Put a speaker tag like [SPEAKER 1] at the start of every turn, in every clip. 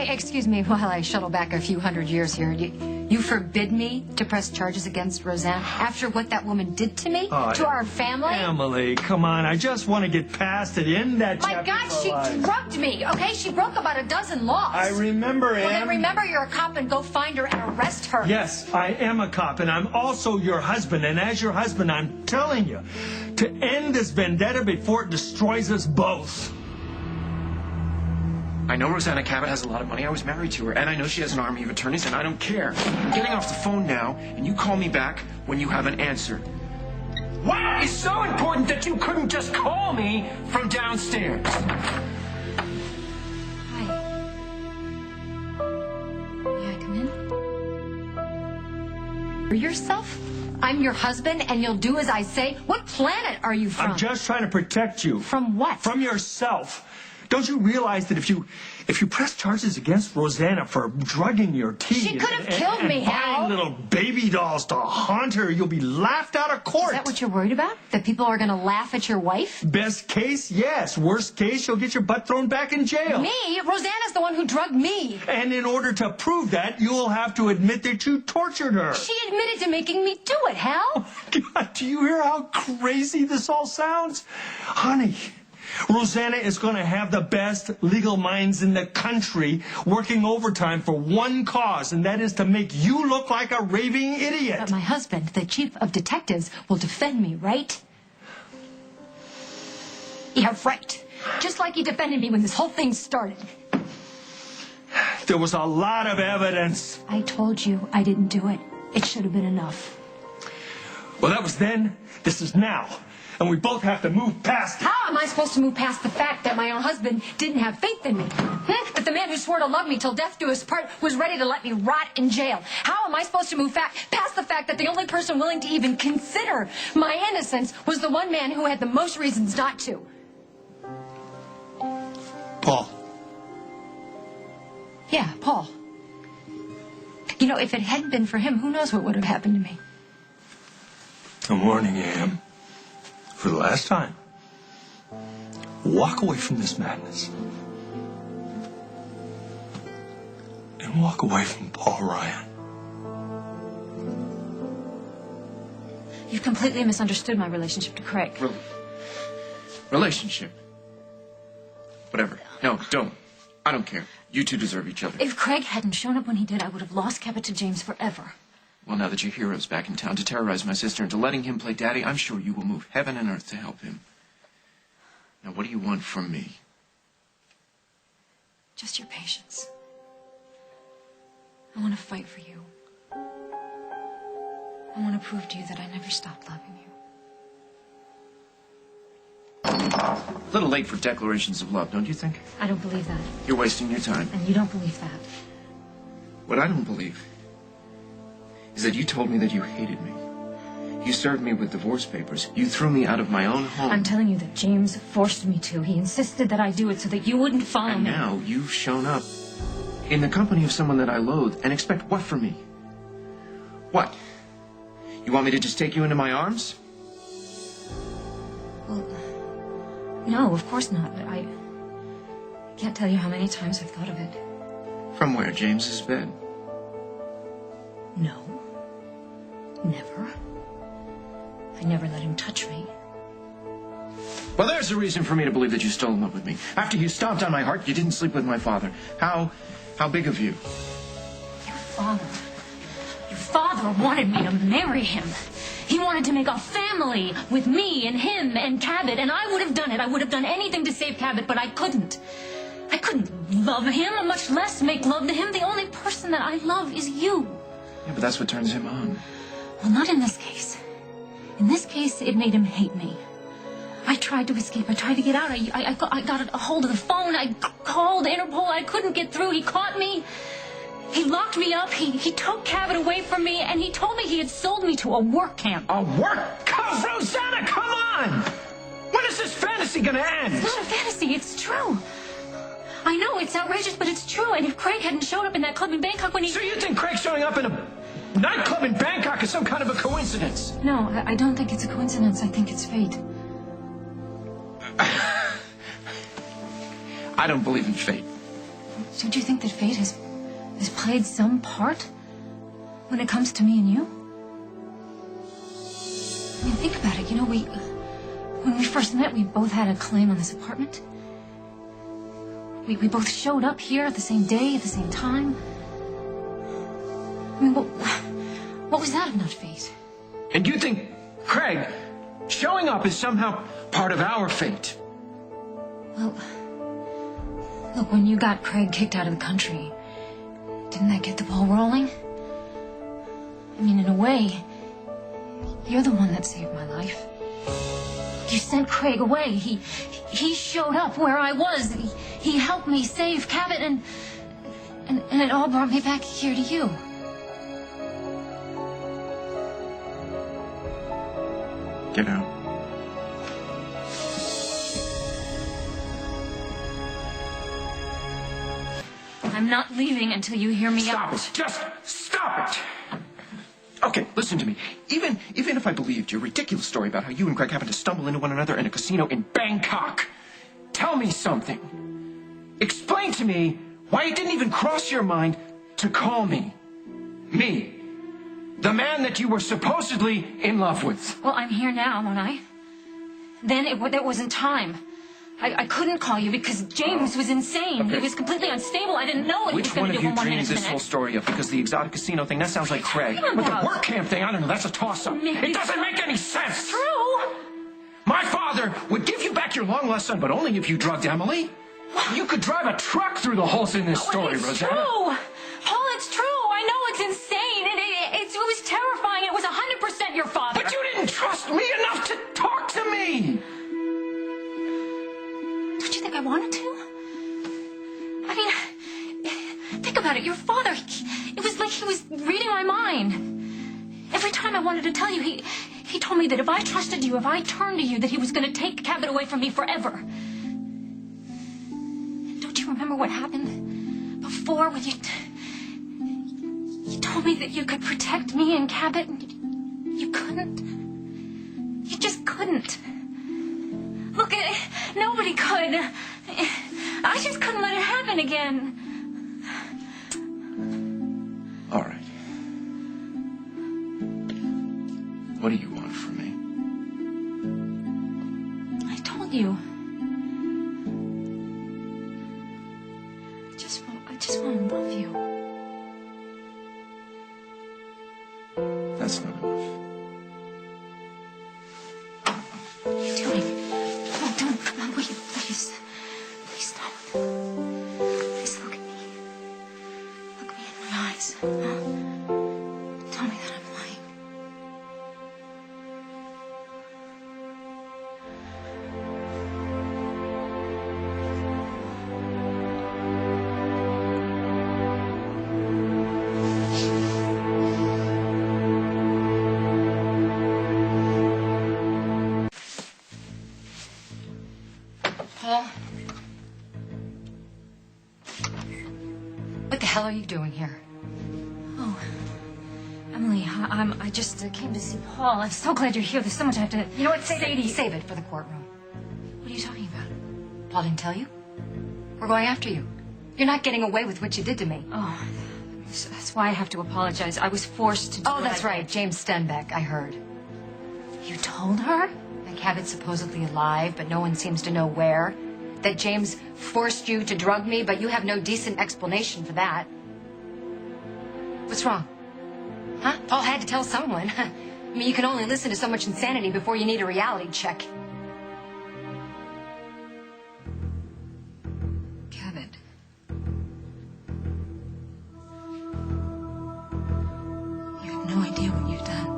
[SPEAKER 1] Excuse me while I shuttle back a few hundred years here. You forbid me to press charges against Roseanne after what that woman did to me, to our family?
[SPEAKER 2] Emily, come on. I just want to get past it. In that
[SPEAKER 1] My
[SPEAKER 2] chapter
[SPEAKER 1] God,
[SPEAKER 2] of
[SPEAKER 1] she
[SPEAKER 2] life.
[SPEAKER 1] drugged me, okay? She broke about a dozen laws.
[SPEAKER 2] I remember,
[SPEAKER 1] Well, then
[SPEAKER 2] Em.
[SPEAKER 1] remember you're a cop and go find her and arrest her.
[SPEAKER 2] Yes, I am a cop, and I'm also your husband. And as your husband, I'm telling you to end this vendetta before it destroys us both.
[SPEAKER 3] I know Rosanna Cabot has a lot of money. I was married to her, and I know she has an army of attorneys, and I don't care. I'm getting off the phone now, and you call me back when you have an answer. Why is so important that you couldn't just call me from downstairs?
[SPEAKER 1] Hi. May I come in? For yourself? I'm your husband, and you'll do as I say? What planet are you from?
[SPEAKER 2] I'm just trying to protect you.
[SPEAKER 1] From what?
[SPEAKER 2] From yourself. Don't you realize that if you press charges against Rosanna for drugging your tea
[SPEAKER 1] She could have killed me,
[SPEAKER 2] and
[SPEAKER 1] Hal.
[SPEAKER 2] buying little baby dolls to haunt her, you'll be laughed out of court.
[SPEAKER 1] Is that what you're worried about? That people are going to laugh at your wife?
[SPEAKER 2] Best case, yes. Worst case, you'll get your butt thrown back in jail.
[SPEAKER 1] Me? Rosanna's the one who drugged me.
[SPEAKER 2] And in order to prove that, you'll have to admit that you tortured her.
[SPEAKER 1] She admitted to making me do it, Hal.
[SPEAKER 2] God, do you hear how crazy this all sounds? Honey, Rosanna is going to have the best legal minds in the country working overtime for one cause, and that is to make you look like a raving idiot.
[SPEAKER 1] But my husband, the chief of detectives, will defend me, right? Yeah, right. Just like he defended me when this whole thing started.
[SPEAKER 2] There was a lot of evidence.
[SPEAKER 1] I told you I didn't do it. It should have been enough.
[SPEAKER 2] Well, that was then. This is now. And we both have to move past it.
[SPEAKER 1] How am I supposed to move past the fact that my own husband didn't have faith in me? That the man who swore to love me till death do us part was ready to let me rot in jail? How am I supposed to move past the fact that the only person willing to even consider my innocence was the one man who had the most reasons not to?
[SPEAKER 2] Paul.
[SPEAKER 1] Yeah, Paul. You know, if it hadn't been for him, who knows what would have happened to me?
[SPEAKER 2] I'm warning you, Em. For the last time, walk away from this madness. And walk away from Paul Ryan.
[SPEAKER 1] You've completely misunderstood my relationship to Craig.
[SPEAKER 3] Relationship. Whatever. No, don't. I don't care. You two deserve each other.
[SPEAKER 1] If Craig hadn't shown up when he did, I would have lost Cabot to James forever.
[SPEAKER 3] Well, now that your hero's back in town to terrorize my sister into letting him play daddy, I'm sure you will move heaven and earth to help him. Now, what do you want from me?
[SPEAKER 1] Just your patience. I want to fight for you. I want to prove to you that I never stopped loving you.
[SPEAKER 3] A little late for declarations of love, don't you think?
[SPEAKER 1] I don't believe that.
[SPEAKER 3] You're wasting your time.
[SPEAKER 1] And you don't believe that.
[SPEAKER 3] What I don't believe is that you told me that you hated me. You served me with divorce papers. You threw me out of my own home.
[SPEAKER 1] I'm telling you that James forced me to. He insisted that I do it so that you wouldn't follow
[SPEAKER 3] And
[SPEAKER 1] me.
[SPEAKER 3] now you've shown up in the company of someone that I loathe and expect what from me? What? You want me to just take you into my arms?
[SPEAKER 1] Well, no, of course not. But I can't tell you how many times I've thought of it.
[SPEAKER 3] From where? James's bed?
[SPEAKER 1] No. Never. I never let him touch me.
[SPEAKER 3] Well, there's a reason for me to believe that you still in love with me. After you stomped on my heart, you didn't sleep with my father. How big of you?
[SPEAKER 1] Your father wanted me to marry him. He wanted to make a family with me and him and Cabot, and I would have done it. I would have done anything to save Cabot, but I couldn't. I couldn't love him, much less make love to him. The only person that I love is you.
[SPEAKER 3] Yeah, but that's what turns him on.
[SPEAKER 1] Well, not in this case. In this case, it made him hate me. I tried to escape. I tried to get out. I got a hold of the phone. I called Interpol. I couldn't get through. He caught me. He locked me up. He took Cabot away from me, and he told me he had sold me to a work camp.
[SPEAKER 3] A work camp? Rosanna, come on! When is this fantasy gonna end?
[SPEAKER 1] It's not a fantasy. It's true. I know it's outrageous, but it's true. And if Craig hadn't showed up in that club in Bangkok when he...
[SPEAKER 3] So you think Craig showing up in a nightclub in Bangkok is some kind of a coincidence?
[SPEAKER 1] No, I don't think it's a coincidence. I think it's fate.
[SPEAKER 3] I don't believe in fate.
[SPEAKER 1] Don't you think that fate has played some part when it comes to me and you? I mean, think about it. You know, when we first met, we both had a claim on this apartment. We both showed up here at the same day, at the same time. I mean, what was that if not fate?
[SPEAKER 3] And you think Craig showing up is somehow part of our fate?
[SPEAKER 1] Well, look, when you got Craig kicked out of the country, didn't that get the ball rolling? I mean, in a way, you're the one that saved my life. You sent Craig away. He showed up where I was. He helped me save Cabot, and it all brought me back here to you.
[SPEAKER 3] Get out.
[SPEAKER 1] I'm not leaving until you hear me out.
[SPEAKER 3] Stop it. Just stop it. Okay, listen to me. Even if I believed your ridiculous story about how you and Craig happened to stumble into one another in a casino in Bangkok, tell me something. Explain to me why it didn't even cross your mind to call me. Me. The man that you were supposedly in love with.
[SPEAKER 1] Well, I'm here now, aren't I? Then there wasn't time. I couldn't call you because James was insane.
[SPEAKER 3] Okay.
[SPEAKER 1] He was completely unstable. I didn't know what he was going to do from 1 minute to the
[SPEAKER 3] this
[SPEAKER 1] next.
[SPEAKER 3] whole story up? Because the exotic casino thing, that sounds like Craig.
[SPEAKER 1] talking
[SPEAKER 3] But the
[SPEAKER 1] about?
[SPEAKER 3] work camp thing, I don't know, that's a toss-up.
[SPEAKER 1] Maybe.
[SPEAKER 3] It doesn't make any sense.
[SPEAKER 1] True.
[SPEAKER 3] My father would give you back your long-lost son, but only if you drugged Emily. You could drive a truck through the holes in this story,
[SPEAKER 1] It's
[SPEAKER 3] Rosanna.
[SPEAKER 1] true. Paul, it's true. I know it's insane. It was terrifying. It was 100% your father.
[SPEAKER 3] But you didn't trust me enough to talk to me.
[SPEAKER 1] Don't you think I wanted to? I mean, think about it. Your father, it was like he was reading my mind. Every time I wanted to tell you, he told me that if I trusted you, if I turned to you, that he was going to take Cabot away from me forever. Don't you remember what happened before when you told me that you could protect me and Cabot, and you couldn't? You just couldn't. Look, nobody could. I just couldn't let it happen again.
[SPEAKER 3] All right. What do you want from me?
[SPEAKER 1] I told you. I just want to love you.
[SPEAKER 3] That's not enough.
[SPEAKER 1] What are you doing? Don't. Come on, will you? Please. Please don't. Please look at me. Look me in my eyes. Huh? Tell me that I'm lying. Paul?
[SPEAKER 4] What the hell are you doing here?
[SPEAKER 1] Oh, Emily, I just came to see Paul. I'm so glad you're here. There's so much I have to
[SPEAKER 4] You know what?
[SPEAKER 1] say to you.
[SPEAKER 4] Save it for the courtroom.
[SPEAKER 1] What are you talking about?
[SPEAKER 4] Paul didn't tell you? We're going after you. You're not getting away with what you did to me.
[SPEAKER 1] Oh, that's why I have to apologize. I was forced to do
[SPEAKER 4] Oh,
[SPEAKER 1] what
[SPEAKER 4] that's
[SPEAKER 1] I
[SPEAKER 4] right. James Stenbeck, I heard.
[SPEAKER 1] did. You told her?
[SPEAKER 4] That Cabot's supposedly alive, but no one seems to know where. That James forced you to drug me, but you have no decent explanation for that. What's wrong? Huh? Paul had to tell someone. I mean, you can only listen to so much insanity before you need a reality check.
[SPEAKER 1] Cabot. You have no idea what you've done.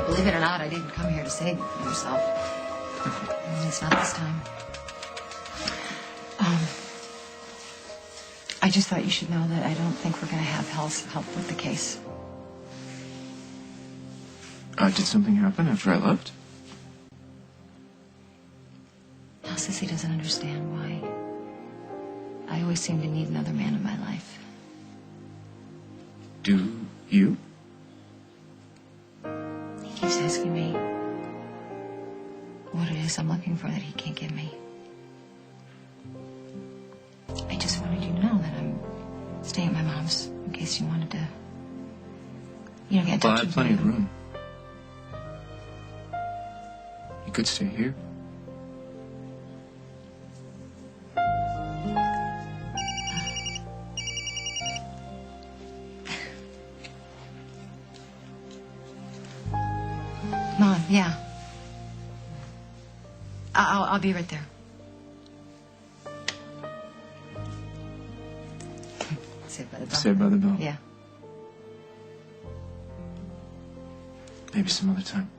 [SPEAKER 4] Believe it or not, I didn't come here to save you from yourself. At least not this time. I just thought you should know that I don't think we're going to have help with the case.
[SPEAKER 3] Did something happen after I left?
[SPEAKER 4] Now, Sissy doesn't understand why I always seem to need another man in my life.
[SPEAKER 3] Do you?
[SPEAKER 4] asking me what it is I'm looking for that he can't give me. I just wanted you to know that I'm staying at my mom's in case you wanted to, get in touch
[SPEAKER 3] Well, I have
[SPEAKER 4] with
[SPEAKER 3] plenty
[SPEAKER 4] me.
[SPEAKER 3] of room. You could stay here.
[SPEAKER 4] Mom, yeah. I'll be right there. Saved by the bell.
[SPEAKER 3] Saved by the bell.
[SPEAKER 4] Yeah.
[SPEAKER 3] Maybe some other time.